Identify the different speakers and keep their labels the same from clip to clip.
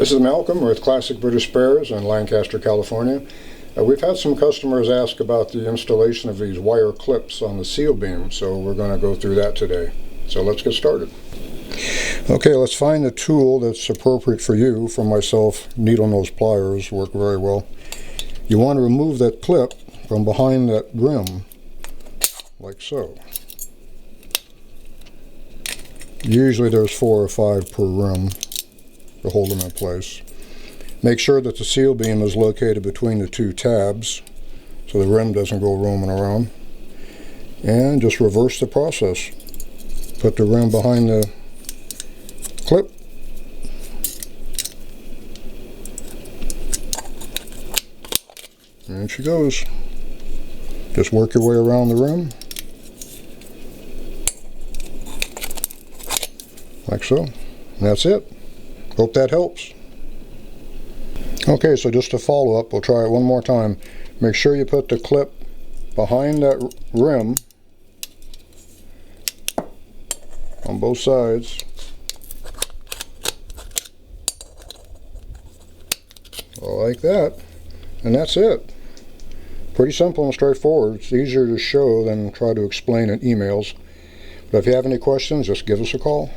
Speaker 1: This is Malcolm with Classic British Spares in Lancaster, California. We've had some customers ask about the installation of these wire clips on the seal beam, so we're going to go through that today. So let's get started. Okay, let's find the tool that's appropriate for you. For myself, needle nose pliers work very well. You want to remove that clip from behind that rim, like so. Usually there's 4 or 5 per rim to hold them in place. Make sure that the seal beam is located between the 2 tabs so the rim doesn't go roaming around. And just reverse the process. Put the rim behind the clip. And she goes. Just work your way around the rim. Like so. And that's it. Hope that helps. Okay, so just to follow up, we'll try it one more time. Make sure you put the clip behind that rim on both sides. Like that. And that's it. Pretty simple and straightforward. It's easier to show than try to explain in emails. But if you have any questions, just give us a call.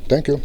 Speaker 1: Thank you.